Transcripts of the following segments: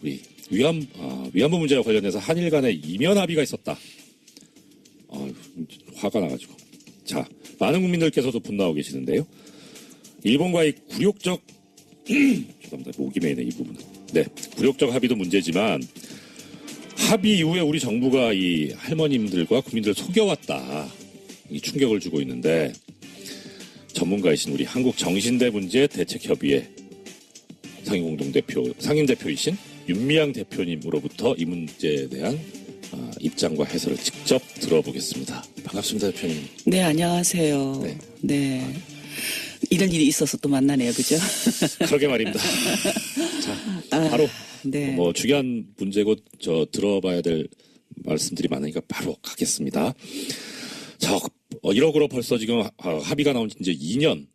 우리 위안부 문제와 관련해서 한일 간에 이면 합의가 있었다. 화가 나가지고. 자, 많은 국민들께서도 분노하고 계시는데요. 일본과의 굴욕적 죄송합니다. 목이 메이네 이 부분은. 네, 굴욕적 합의도 문제지만 합의 이후에 우리 정부가 이 할머님들과 국민들을 속여왔다. 이 충격을 주고 있는데 전문가이신 우리 한국정신대 문제대책협의회 상임대표이신 윤미향 대표님으로부터 이 문제에 대한 입장과 해설을 직접 들어보겠습니다. 반갑습니다, 대표님. 네, 안녕하세요. 네. 이런 일이 있어서 또 만나네요, 그죠? 그러게 말입니다. 자, 바로 네. 중요한 문제고 들어봐야 될 말씀들이 많으니까 바로 가겠습니다. 자, 1억으로 벌써 지금 합의가 나온 지 이제 2년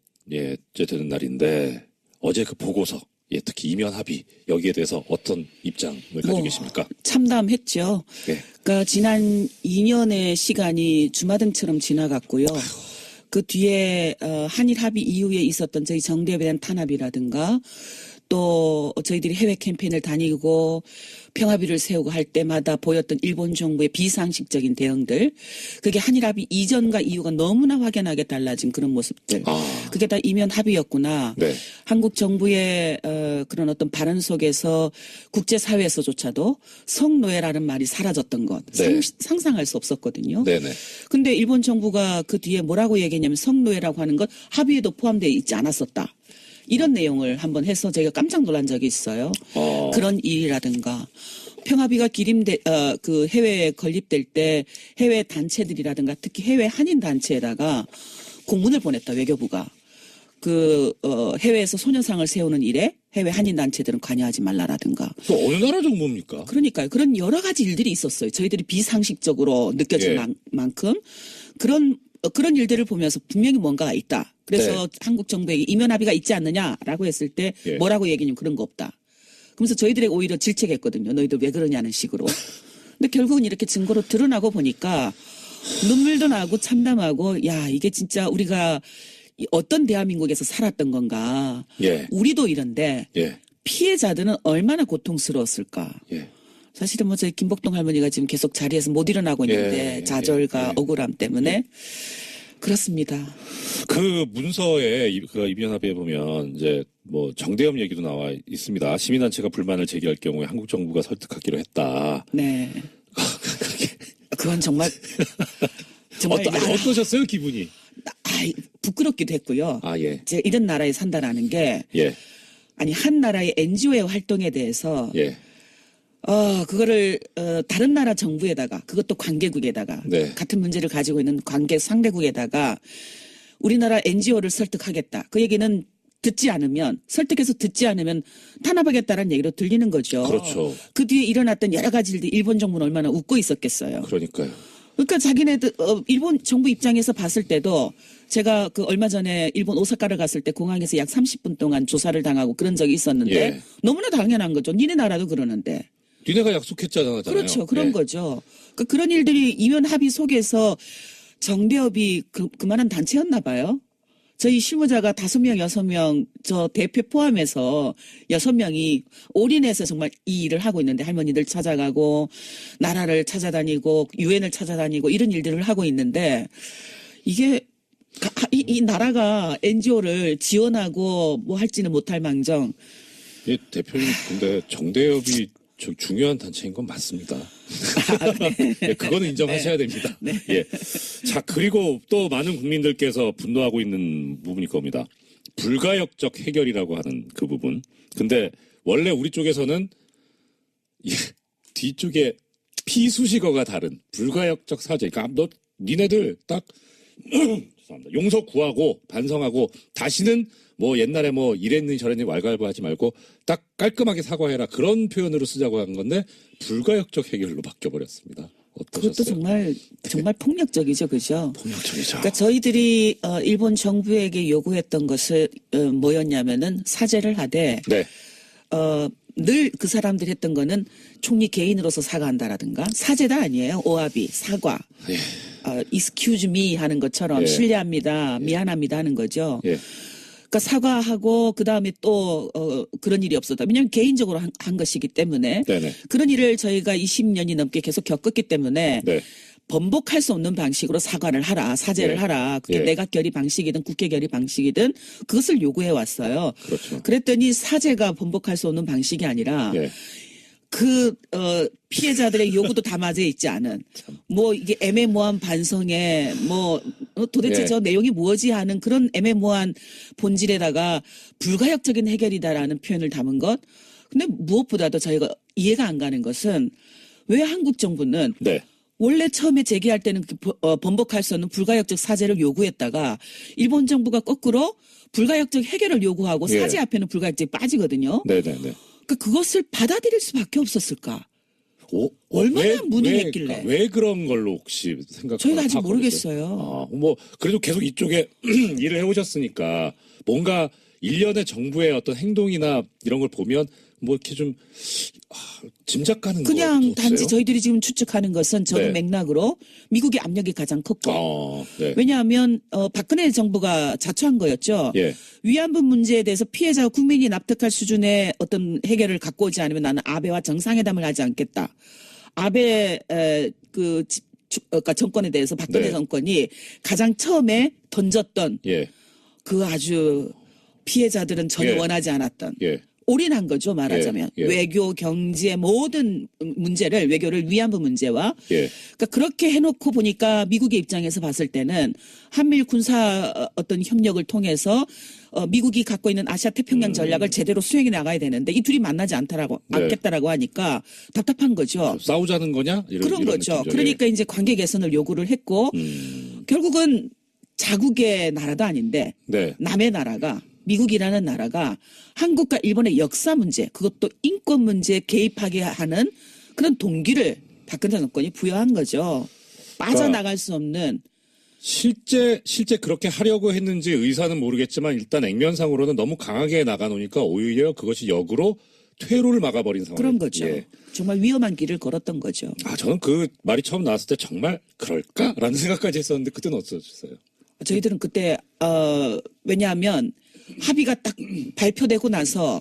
째 되는 날인데 어제 그 보고서 특히 이면 합의 여기에 대해서 어떤 입장을 가지고 계십니까? 참담했죠. 네. 그러니까 지난 2년의 시간이 주마등처럼 지나갔고요. 그 뒤에 한일 합의 이후에 있었던 저희 정대협에 대한 탄압이라든가 또 저희들이 해외 캠페인을 다니고 평화비를 세우고 할 때마다 보였던 일본 정부의 비상식적인 대응들, 그게 한일 합의 이전과 이후가 너무나 확연하게 달라진 그런 모습들. 그게 다 이면 합의였구나. 네. 한국 정부의 그런 어떤 발언 속에서 국제사회에서조차도 성노예라는 말이 사라졌던 것. 네. 상상할 수 없었거든요. 네네. 근데 일본 정부가 그 뒤에 뭐라고 얘기했냐면 성노예라고 하는 것 합의에도 포함되어 있지 않았었다. 이런 내용을 한번 해서 제가 깜짝 놀란 적이 있어요. 그런 일이라든가 평화비가 그 해외에 건립될 때 해외 단체들이라든가 특히 해외 한인 단체에다가 공문을 보냈다, 외교부가. 해외에서 소녀상을 세우는 일에 해외 한인 단체들은 관여하지 말라라든가. 또 어느 나라 정부입니까? 그러니까요. 그런 여러 가지 일들이 있었어요. 저희들이 비상식적으로 느껴질 만큼 그런 일들을 보면서 분명히 뭔가가 있다. 그래서 한국 정부에게 이면 합의가 있지 않느냐라고 했을 때 뭐라고 얘기냐면 그런 거 없다. 그러면서 저희들에게 오히려 질책했거든요. 너희들 왜 그러냐는 식으로. 근데 결국은 이렇게 증거로 드러나고 보니까 눈물도 나고 참담하고 야, 이게 진짜 우리가 어떤 대한민국에서 살았던 건가. 우리도 이런데 피해자들은 얼마나 고통스러웠을까. 사실은 저희 김복동 할머니가 지금 계속 자리에서 못 일어나고 있는데 좌절과 억울함 때문에 그렇습니다. 그 문서에 그 이면합의에 보면 이제 정대협 얘기도 나와 있습니다. 시민단체가 불만을 제기할 경우에 한국 정부가 설득하기로 했다. 네. 그건 정말 어떠셨어요, 기분이? 부끄럽기도 했고요. 예. 제가 이런 나라에 산다라는 게 아니 한 나라의 NGO의 활동에 대해서 그거를 다른 나라 정부에다가 그것도 관계국에다가 같은 문제를 가지고 있는 관계 상대국에다가 우리나라 NGO를 설득하겠다. 그 얘기는 설득해서 듣지 않으면 탄압하겠다는 얘기로 들리는 거죠. 그렇죠. 그 뒤에 일어났던 여러 가지 일들 일본 정부는 얼마나 웃고 있었겠어요. 그러니까요. 그러니까 자기네들 일본 정부 입장에서 봤을 때도 제가 얼마 전에 일본 오사카를 갔을 때 공항에서 약 30분 동안 조사를 당하고 그런 적이 있었는데 너무나 당연한 거죠. 니네 나라도 그러는데. 니네가 약속했잖아요. 그렇죠. 그런 거죠. 그런 일들이 이면 합의 속에서 정대협이 그만한 단체였나 봐요. 저희 실무자가 5명, 6명, 저 대표 포함해서 6명이 올인해서 정말 이 일을 하고 있는데 할머니들 찾아가고 나라를 찾아다니고 유엔을 찾아다니고 이런 일들을 하고 있는데 이게 이 나라가 NGO를 지원하고 뭐 할지는 못할 망정. 대표님 근데 정대협이 중요한 단체인 건 맞습니다. 그거는 인정하셔야 됩니다. 자, 그리고 또 많은 국민들께서 분노하고 있는 부분일 겁니다. 불가역적 해결이라고 하는 그 부분. 근데 원래 우리 쪽에서는 뒤쪽에 피수식어가 다른 불가역적 사죄. 그러니까 니네들 딱 죄송합니다. 용서 구하고 반성하고 다시는 옛날에 이랬니 저랬니 왈가왈부하지 말고 딱 깔끔하게 사과해라. 그런 표현으로 쓰자고 한 건데 불가역적 해결로 바뀌어버렸습니다. 어떠셨어요? 그것도 정말 폭력적이죠. 그죠? 폭력적이죠. 그러니까 저희들이 일본 정부에게 요구했던 것은 뭐였냐면은 사죄를 하되 늘 그 사람들이 했던 거는 총리 개인으로서 사과한다라든가 사죄다 아니에요. 오詫비, 사과. excuse me 하는 것처럼 실례합니다. 미안합니다 하는 거죠. 그러니까 사과하고 그다음에 또 그런 일이 없었다. 왜냐하면 개인적으로 한 것이기 때문에 네네. 그런 일을 저희가 20년이 넘게 계속 겪었기 때문에 네. 번복할 수 없는 방식으로 사과를 하라, 사죄를 예. 하라. 그게 예. 내각 결의 방식이든 국회 결의 방식이든 그것을 요구해 왔어요. 그렇죠. 그랬더니 사죄가 번복할 수 없는 방식이 아니라 예. 피해자들의 요구도 다 맞아 있지 않은 뭐 이게 애매모호한 반성에 뭐 도대체 예. 저 내용이 뭐지 하는 그런 애매모호한 본질에다가 불가역적인 해결이다라는 표현을 담은 것. 근데 무엇보다도 저희가 이해가 안 가는 것은 왜 한국 정부는 네. 원래 처음에 제기할 때는 번복할 수 없는 불가역적 사죄를 요구했다가 일본 정부가 거꾸로 불가역적 해결을 요구하고 예. 사죄 앞에는 불가역적이 빠지거든요. 네네네. 그러니까 그것을 받아들일 수밖에 없었을까? 오, 얼마나 무능했길래. 왜 그런 걸로 혹시 생각? 저희가 아직 모르겠어요. 뭐 그래도 계속 이쪽에 일을 해오셨으니까 뭔가 일련의 정부의 어떤 행동이나 이런 걸 보면 뭐 이렇게 좀 짐작 가는 그냥 거 없어요? 단지 저희들이 지금 추측하는 것은 저는 네. 맥락으로 미국의 압력이 가장 컸고 네. 왜냐하면 박근혜 정부가 자초한 거였죠. 예. 위안부 문제에 대해서 피해자와 국민이 납득할 수준의 어떤 해결을 갖고 오지 않으면 나는 아베와 정상회담을 하지 않겠다. 아베 그러니까 정권에 대해서 박근혜 네. 정권이 가장 처음에 던졌던 예. 그 아주 피해자들은 전혀 예. 원하지 않았던 예. 올인한 거죠, 말하자면. 예. 외교, 경제 모든 문제를 외교를 위안부 문제와 예. 그러니까 그렇게 해놓고 보니까 미국의 입장에서 봤을 때는 한미일 군사 어떤 협력을 통해서 미국이 갖고 있는 아시아 태평양 전략을 제대로 수행해 나가야 되는데 이 둘이 만나지 않다라고 네. 않겠다라고 하니까 답답한 거죠. 싸우자는 거냐? 그런 거죠. 느낌이죠. 그러니까 이제 관계 개선을 요구를 했고 결국은 자국의 나라도 아닌데 네. 남의 나라가 미국이라는 나라가 한국과 일본의 역사 문제 그것도 인권 문제에 개입하게 하는 그런 동기를 박근혜 정권이 부여한 거죠. 빠져나갈 수 없는. 실제 그렇게 하려고 했는지 의사는 모르겠지만 일단 액면상으로는 너무 강하게 나가놓으니까 오히려 그것이 역으로 퇴로를 막아버린 상황. 그런 거죠. 예. 정말 위험한 길을 걸었던 거죠. 저는 그 말이 처음 나왔을 때 정말 그럴까라는 생각까지 했었는데 그때는 어떠셨어요? 저희들은 그때 왜냐하면 합의가 딱 발표되고 나서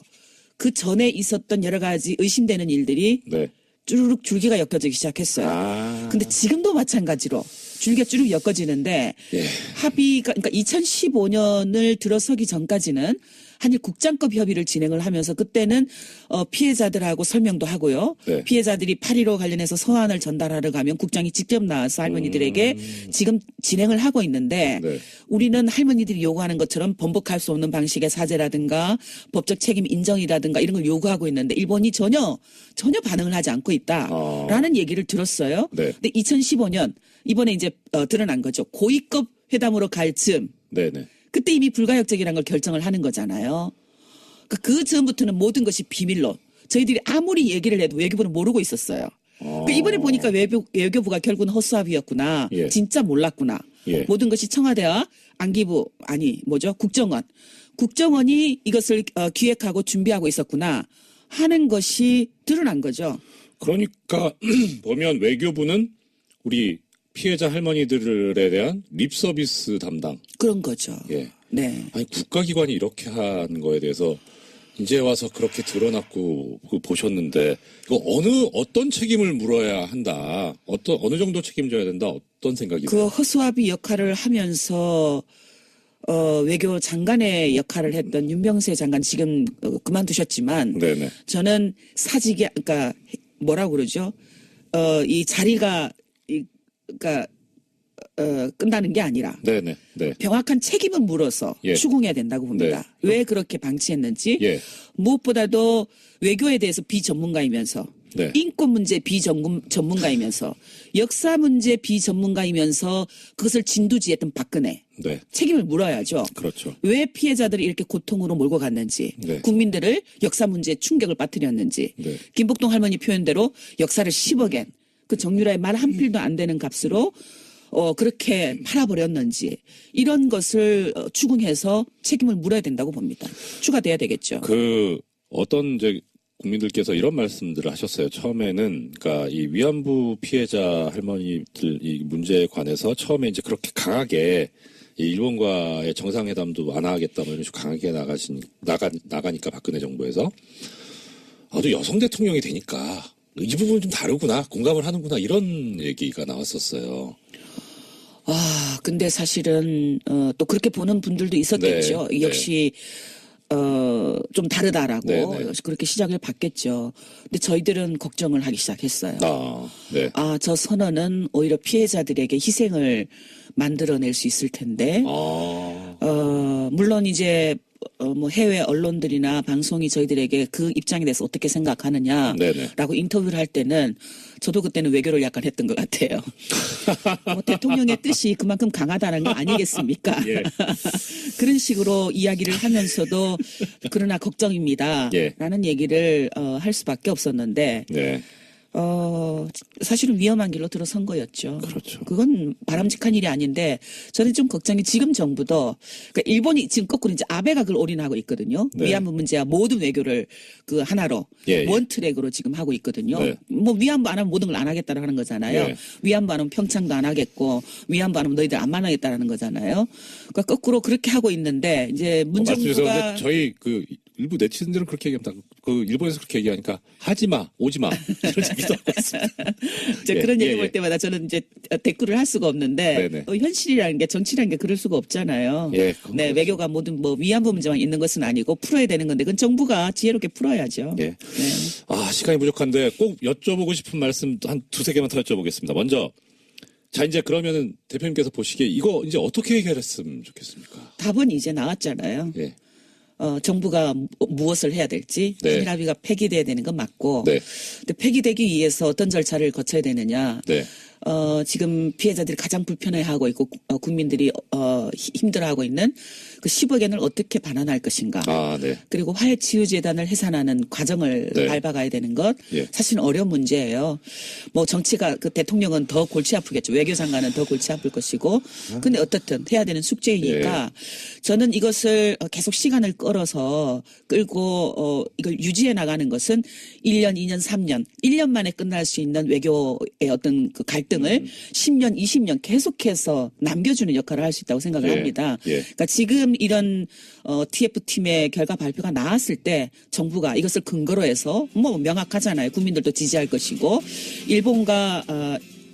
그 전에 있었던 여러 가지 의심되는 일들이 네. 쭈르륵 줄기가 엮여지기 시작했어요. 근데 지금도 마찬가지로 줄기가 쭈르륵 엮어지는데 예. 합의가 그러니까 2015년을 들어서기 전까지는 한일 국장급 협의를 진행을 하면서 그때는 피해자들하고 설명도 하고요. 네. 피해자들이 8.15 관련해서 서한을 전달하러 가면 국장이 직접 나와서 할머니들에게 지금 진행을 하고 있는데 네. 우리는 할머니들이 요구하는 것처럼 번복할 수 없는 방식의 사죄라든가 법적 책임 인정이라든가 이런 걸 요구하고 있는데 일본이 전혀 반응을 하지 않고 있다라는 얘기를 들었어요. 네. 근데 2015년 이번에 이제 드러난 거죠. 고위급 회담으로 갈 즈음 네네. 그때 이미 불가역적이라는 걸 결정을 하는 거잖아요. 그 전부터는 모든 것이 비밀로 저희들이 아무리 얘기를 해도 외교부는 모르고 있었어요. 그러니까 이번에 보니까 외교부가 결국은 허수아비였구나. 예. 진짜 몰랐구나. 예. 모든 것이 청와대와 안기부 국정원이 이것을 기획하고 준비하고 있었구나 하는 것이 드러난 거죠. 그러니까 보면 외교부는 우리 피해자 할머니들에 대한 립서비스 담당. 그런 거죠. 예. 네. 아니 국가기관이 이렇게 한 거에 대해서 이제 와서 그렇게 드러났고 보셨는데 이거 어떤 책임을 물어야 한다. 어느 정도 책임져야 된다. 어떤 생각이세요? 그 허수아비 역할을 하면서 외교 장관의 역할을 했던 윤병세 장관 지금 그만두셨지만 네네. 저는 사직이 그러니까 뭐라고 그러죠? 이 자리가 그러니까 끝나는 게 아니라 네네. 네. 명확한 책임을 물어서 예. 추궁해야 된다고 봅니다. 네. 왜 그렇게 방치했는지 예. 무엇보다도 외교에 대해서 비전문가이면서 네. 인권 문제 비전문가이면서 역사 문제 비전문가이면서 그것을 진두지했던 박근혜 네. 책임을 물어야죠. 그렇죠. 왜 피해자들을 이렇게 고통으로 몰고 갔는지 네. 국민들을 역사 문제에 충격을 빠뜨렸는지 네. 김복동 할머니 표현대로 역사를 10억엔 그 정유라의 말 한 필도 안 되는 값으로 그렇게 팔아버렸는지 이런 것을 추궁해서 책임을 물어야 된다고 봅니다. 추가돼야 되겠죠. 어떤 이제 국민들께서 이런 말씀들을 하셨어요. 처음에는 그러니까 이 위안부 피해자 할머니들 이 문제에 관해서 처음에 이제 그렇게 강하게 이 일본과의 정상회담도 안 하겠다 뭐 이런 식으로 강하게 나가니까 박근혜 정부에서 또 여성 대통령이 되니까 이 부분은 좀 다르구나, 공감을 하는구나, 이런 얘기가 나왔었어요. 근데 사실은 또 그렇게 보는 분들도 있었겠죠. 네, 역시 좀 다르다라고 네, 네. 그렇게 시작을 받겠죠. 근데 저희들은 걱정을 하기 시작했어요. 네. 저 선언은 오히려 피해자들에게 희생을 만들어낼 수 있을 텐데, 물론 이제 뭐 해외 언론들이나 방송이 저희들에게 그 입장에 대해서 어떻게 생각하느냐라고 네네. 인터뷰를 할 때는 저도 그때는 외교를 약간 했던 것 같아요. 뭐 대통령의 뜻이 그만큼 강하다는 거 아니겠습니까? 예. 그런 식으로 이야기를 하면서도 그러나 걱정입니다. 예. 라는 얘기를 할 수밖에 없었는데 네. 사실은 위험한 길로 들어선 거였죠. 그렇죠. 그건 바람직한 일이 아닌데 저는 좀 걱정이 지금 정부도 그러니까 일본이 지금 거꾸로 이제 아베가 그걸 올인하고 있거든요. 네. 위안부 문제와 모든 외교를 그 하나로 예, 예. 원 트랙으로 지금 하고 있거든요. 네. 뭐 위안부 안 하면 모든 걸 안 하겠다라는 하는 거잖아요. 예. 위안부 안 하면 평창도 안 하겠고 위안부 안 하면 너희들 안 만나겠다라는 거잖아요. 그러니까 거꾸로 그렇게 하고 있는데 이제 문 말씀 정부가 주셨는데 저희 그 일부 네티즌들은 그렇게 얘기합니다. 그 일본에서 그렇게 얘기하니까 하지마, 오지마 이런 얘기도 하고 있습니다. 이제 예, 그런 얘기 예, 볼 예. 때마다 저는 이제 댓글을 할 수가 없는데 네네. 현실이라는 게 정치라는 게 그럴 수가 없잖아요. 예, 그건 네, 그렇죠. 외교가 모든 뭐 위안부 문제만 있는 것은 아니고 풀어야 되는 건데 그건 정부가 지혜롭게 풀어야죠. 예. 네. 시간이 부족한데 꼭 여쭤보고 싶은 말씀 한 두세 개만 더 여쭤보겠습니다. 먼저, 자, 이제 그러면은 대표님께서 보시기에 이거 이제 어떻게 해결했으면 좋겠습니까? 답은 이제 나왔잖아요. 예. 정부가 무엇을 해야 될지 네. 한일 합의가 폐기돼야 되는 건 맞고 네. 근데 폐기되기 위해서 어떤 절차를 거쳐야 되느냐. 네. 지금 피해자들이 가장 불편해하고 있고 국민들이 힘들어하고 있는 그 10억 엔을 어떻게 반환할 것인가. 네. 그리고 화해치유재단을 해산하는 과정을 네. 밟아가야 되는 것 예. 사실 어려운 문제예요. 뭐 정치가 그 대통령은 더 골치 아프겠죠. 외교장관은 더 골치 아플 것이고. 근데 어떻든 해야 되는 숙제이니까 저는 이것을 계속 시간을 끌고 이걸 유지해 나가는 것은 1년, 2년, 3년, 1년 만에 끝날 수 있는 외교의 어떤 그 갈등을 10년, 20년 계속해서 남겨주는 역할을 할 수 있다고 생각을 예. 합니다. 예. 그러니까 지금 이런 TF팀의 결과 발표가 나왔을 때 정부가 이것을 근거로 해서 뭐 명확하잖아요. 국민들도 지지할 것이고 일본과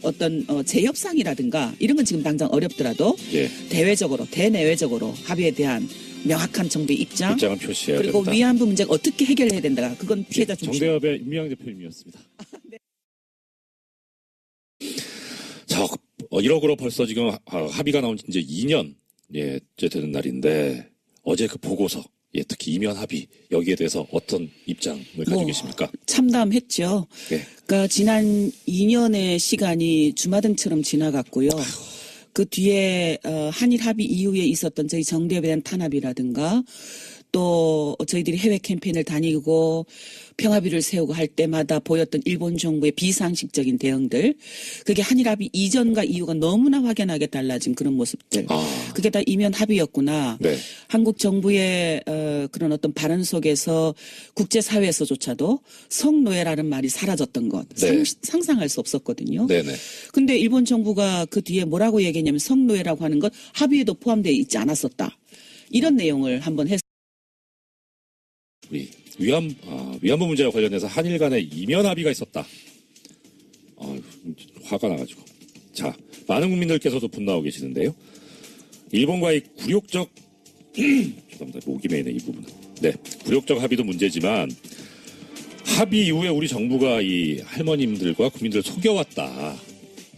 어떤 재협상이라든가 이런 건 지금 당장 어렵더라도 예. 대외적으로 대내외적으로 합의에 대한 명확한 정부의 입장을 표시해야 그리고 된다. 위안부 문제가 어떻게 해결해야 된다. 그건 피해자 중심. 정대협의 임미영 대표님이었습니다. 자, 1억으로 벌써 지금 합의가 나온 지 이제 2년 째 되는 날인데 어제 그 보고서 특히 이면 합의 여기에 대해서 어떤 입장을 가지고 계십니까? 참담했죠. 예. 그러니까 지난 2년의 시간이 주마등처럼 지나갔고요. 그 뒤에 한일 합의 이후에 있었던 저희 정대협에 대한 탄압이라든가 또 저희들이 해외 캠페인을 다니고 평화비를 세우고 할 때마다 보였던 일본 정부의 비상식적인 대응들 그게 한일 합의 이전과 이후가 너무나 확연하게 달라진 그런 모습들 그게 다 이면 합의였구나. 네. 한국 정부의 그런 어떤 발언 속에서 국제사회에서조차도 성노예라는 말이 사라졌던 것 네. 상상할 수 없었거든요. 네네. 근데 일본 정부가 그 뒤에 뭐라고 얘기했냐면 성노예라고 하는 것 합의에도 포함되어 있지 않았었다. 이런 내용을 한번 해서 우리 위안부 문제와 관련해서 한일 간에 이면 합의가 있었다. 화가 나가지고. 자, 많은 국민들께서도 분노하고 계시는데요. 일본과의 굴욕적 죄송합니다. 목이 메이네 이 부분은. 네, 굴욕적 합의도 문제지만 합의 이후에 우리 정부가 이 할머님들과 국민들을 속여왔다.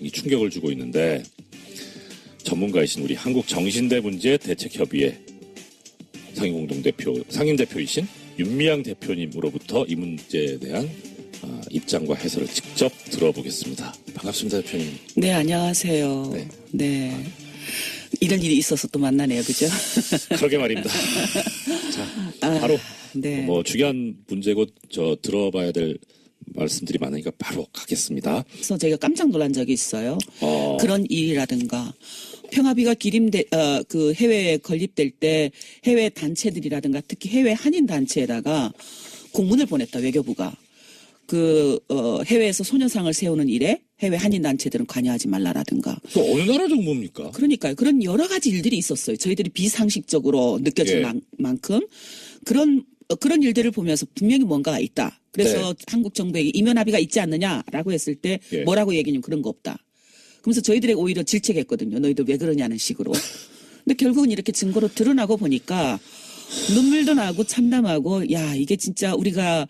이 충격을 주고 있는데 전문가이신 우리 한국정신대 문제대책협의회 상임대표이신 윤미향 대표님으로부터 이 문제에 대한 입장과 해설을 직접 들어보겠습니다. 반갑습니다, 대표님. 네, 안녕하세요. 네. 이런 일이 있어서 또 만나네요, 그죠? 그러게 말입니다. 자, 바로 네. 중요한 문제고 들어봐야 될 말씀들이 많으니까 바로 가겠습니다. 그래서 제가 깜짝 놀란 적이 있어요. 그런 일이라든가 평화비가 그 해외에 건립될 때 해외 단체들이라든가 특히 해외 한인 단체에다가 공문을 보냈다 외교부가. 해외에서 소녀상을 세우는 일에 해외 한인 단체들은 관여하지 말라라든가. 또 어느 나라 정부입니까? 그러니까요. 그런 여러 가지 일들이 있었어요. 저희들이 비상식적으로 느껴질 예. 만큼 그런 일들을 보면서 분명히 뭔가가 있다. 그래서 한국 정부에게 이면 합의가 있지 않느냐라고 했을 때 예. 뭐라고 얘기는 그런 거 없다. 그러면서 저희들에게 오히려 질책했거든요. 너희들 왜 그러냐는 식으로. 근데 결국은 이렇게 증거로 드러나고 보니까 눈물도 나고 참담하고 야 이게 진짜 우리가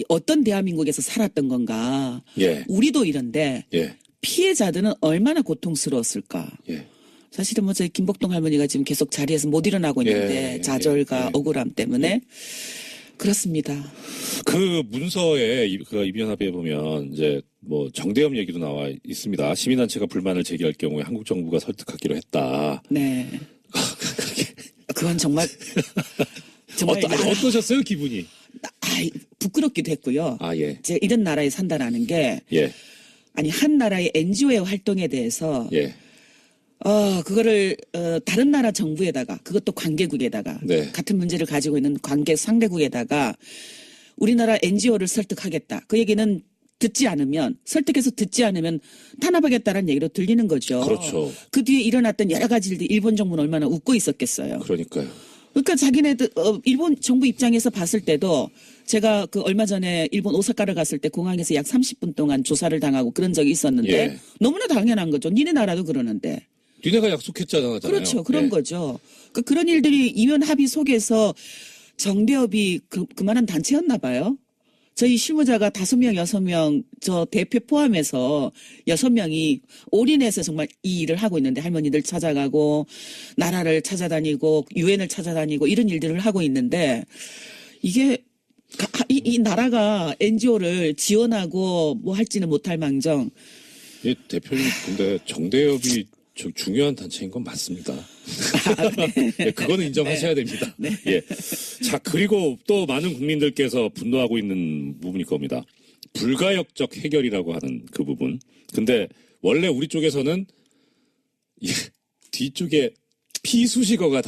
어떤 대한민국에서 살았던 건가. 예. 우리도 이런데 예. 피해자들은 얼마나 고통스러웠을까. 예. 사실은 뭐 저희 김복동 할머니가 지금 계속 자리에서 못 일어나고 있는데 예. 좌절과 예. 억울함 때문에 그렇습니다. 그 문서에 그 이변합의에 보면 이제 뭐 정대협 얘기도 나와 있습니다. 시민단체가 불만을 제기할 경우에 한국 정부가 설득하기로 했다. 네. 그건 정말 어떠셨어요 기분이? 부끄럽기도 했고요. 아 예. 제가 이런 나라에 산다라는 게 예. 아니 한 나라의 NGO의 활동에 대해서 예. 그거를 다른 나라 정부에다가 그것도 관계국에다가 네. 같은 문제를 가지고 있는 관계 상대국에다가 우리나라 NGO를 설득하겠다. 그 얘기는 설득해서 듣지 않으면 탄압하겠다는 얘기로 들리는 거죠. 그렇죠. 그 뒤에 일어났던 여러 가지 일들 일본 정부는 얼마나 웃고 있었겠어요. 그러니까요. 그러니까 자기네들 일본 정부 입장에서 봤을 때도 제가 그 얼마 전에 일본 오사카를 갔을 때 공항에서 약 30분 동안 조사를 당하고 그런 적이 있었는데 예. 너무나 당연한 거죠. 니네 나라도 그러는데. 니네가 약속했잖아요. 그렇죠. 그런 예. 거죠. 그러니까 그런 일들이 이면 합의 속에서 정대협이 그만한 단체였나 봐요. 저희 실무자가 5명, 6명, 저 대표 포함해서 6명이 올인해서 정말 이 일을 하고 있는데 할머니들 찾아가고 나라를 찾아다니고 유엔을 찾아다니고 이런 일들을 하고 있는데 이게 이 나라가 NGO를 지원하고 뭐 할지는 못할 망정. 예, 대표님 근데 정대협이 중요한 단체인 건 맞습니다. 예, 그거는 인정하셔야 됩니다. 네. 예. 자, 그리고 또 많은 국민들께서 분노하고 있는 부분일 겁니다. 불가역적 해결이라고 하는 그 부분. 근데 원래 우리 쪽에서는 뒤쪽에 피수식어가